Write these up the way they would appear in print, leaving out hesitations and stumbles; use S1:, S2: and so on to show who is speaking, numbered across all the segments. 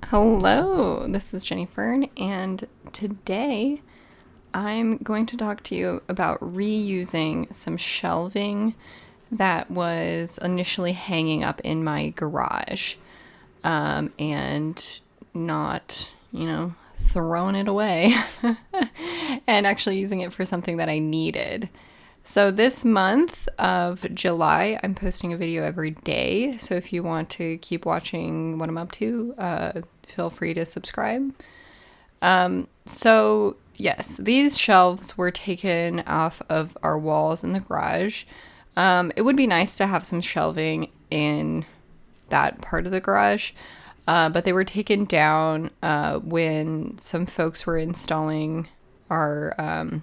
S1: Hello, this is Jenny Fern, and today I'm going to talk to you about reusing some shelving that was initially hanging up in my garage, and not, throwing it away and actually using it for something that I needed. So this month of July, I'm posting a video every day. So if you want to keep watching what I'm up to, feel free to subscribe. So yes, these shelves were taken off of our walls in the garage. It would be nice to have some shelving in that part of the garage, but they were taken down when some folks were installing our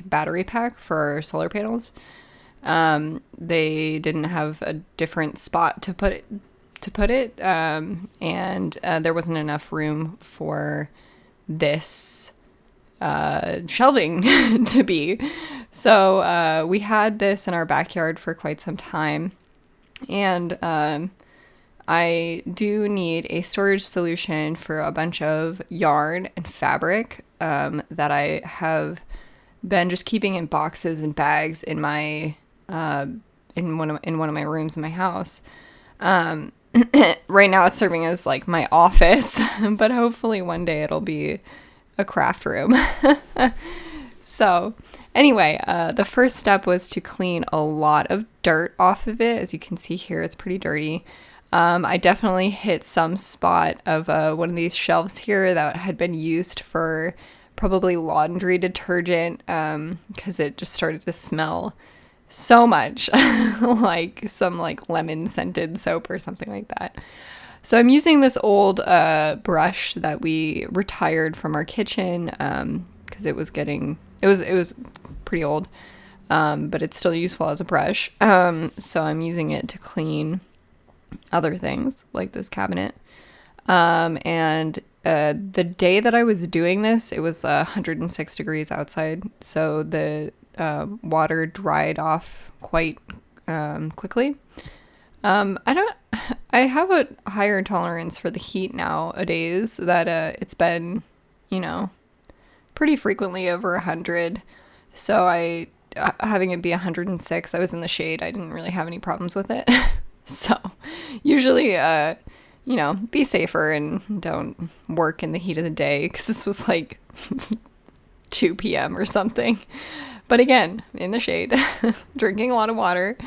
S1: battery pack for our solar panels. They didn't have a different spot to put it, and there wasn't enough room for this shelving to be. So we had this in our backyard for quite some time, and I do need a storage solution for a bunch of yarn and fabric that I have been just keeping in boxes and bags in my in one of my rooms in my house. Right now it's serving as like my office, but hopefully one day it'll be a craft room. So anyway, the first step was to clean a lot of dirt off of it. As you can see here, it's pretty dirty. I definitely hit some spot of one of these shelves here that had been used for probably laundry detergent, because it just started to smell so much like some lemon scented soap or something like that. So I'm using this old brush that we retired from our kitchen, because it was pretty old, but it's still useful as a brush. So I'm using it to clean other things like this cabinet. And the day that I was doing this, it was 106 degrees outside, so the water dried off quite quickly. I have a higher tolerance for the heat nowadays, that it's been, pretty frequently over 100. So having it be 106, I was in the shade. I didn't really have any problems with it. So usually, be safer and don't work in the heat of the day, because this was like 2 p.m. or something. But again, in the shade, drinking a lot of water.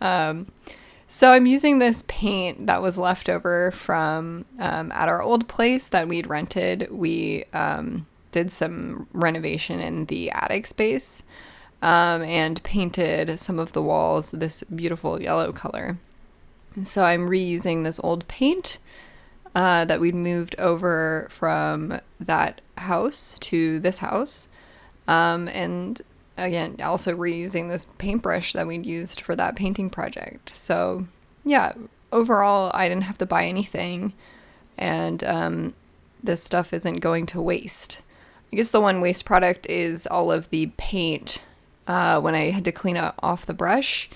S1: So I'm using this paint that was left over from at our old place that we'd rented. We did some renovation in the attic space, and painted some of the walls this beautiful yellow color. So I'm reusing this old paint that we'd moved over from that house to this house. And again, also reusing this paintbrush that we'd used for that painting project. So yeah, overall, I didn't have to buy anything, and this stuff isn't going to waste. I guess the one waste product is all of the paint. When I had to clean off the brush,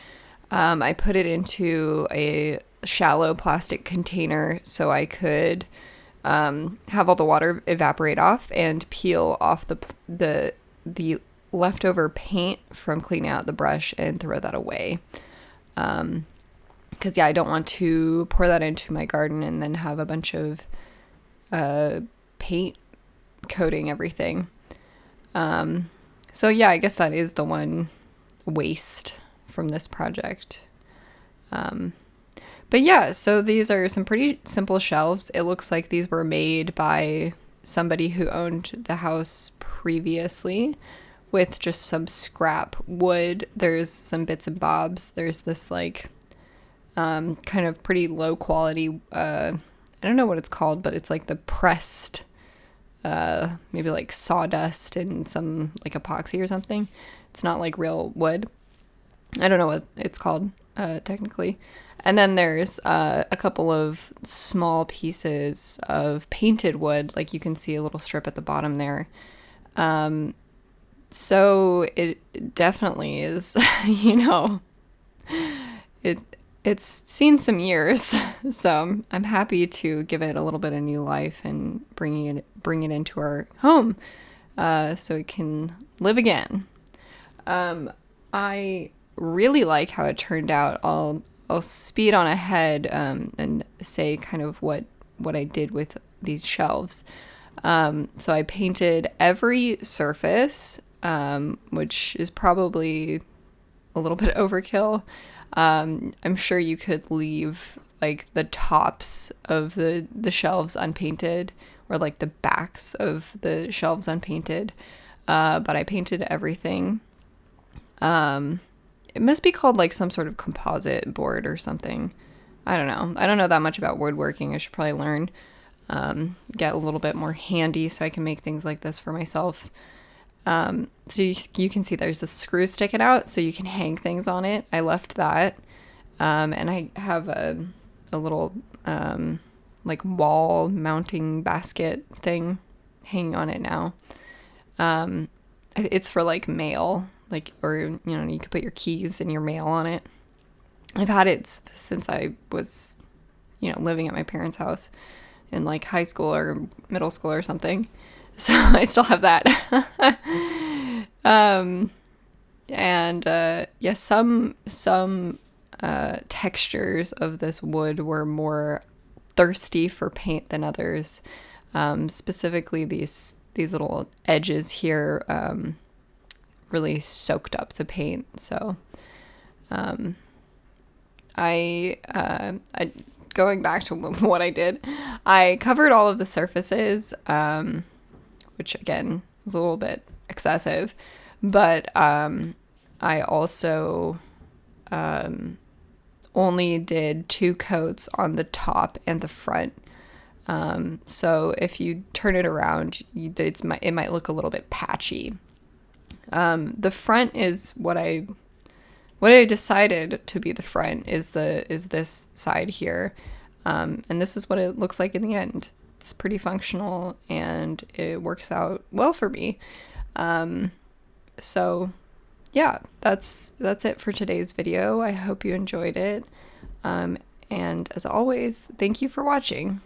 S1: I put it into a shallow plastic container so I could have all the water evaporate off and peel off the leftover paint from cleaning out the brush and throw that away. Because I don't want to pour that into my garden and then have a bunch of paint coating everything. So yeah, I guess that is the one waste from this project. But yeah, so these are some pretty simple shelves. It looks like these were made by somebody who owned the house previously with just some scrap wood. There's some bits and bobs. There's this kind of pretty low quality, I don't know what it's called, but it's like the pressed, maybe like sawdust and some like epoxy or something. It's not like real wood. I don't know what it's called technically. And then there's a couple of small pieces of painted wood, like you can see a little strip at the bottom there. So it definitely is, it's seen some years, so I'm happy to give it a little bit of new life and bring it into our home, so it can live again. I really like how it turned out. I'll speed on ahead and say kind of what I did with these shelves. So I painted every surface, which is probably a little bit overkill. I'm sure you could leave like the tops of the shelves unpainted, or like the backs of the shelves unpainted. But I painted everything. It must be called like some sort of composite board or something. I don't know. I don't know that much about woodworking. I should probably learn. Get a little bit more handy so I can make things like this for myself. So you can see there's the screw sticking out, so you can hang things on it. I left that. And I have a little like wall mounting basket thing hanging on it now. It's for like mail, like, or, you know, you could put your keys and your mail on it. I've had it since I was, you know, living at my parents' house in like high school or middle school or something. So I still have that. Yeah, some textures of this wood were more thirsty for paint than others. Specifically these little edges here really soaked up the paint. So I going back to what I did, I covered all of the surfaces, which again was a little bit excessive, but I also only did 2 coats on the top and the front. So if you turn it around, it might look a little bit patchy. The front is what I decided to be the front is this side here. And this is what it looks like in the end. It's pretty functional and it works out well for me. So yeah, that's it for today's video. I hope you enjoyed it. And as always, thank you for watching.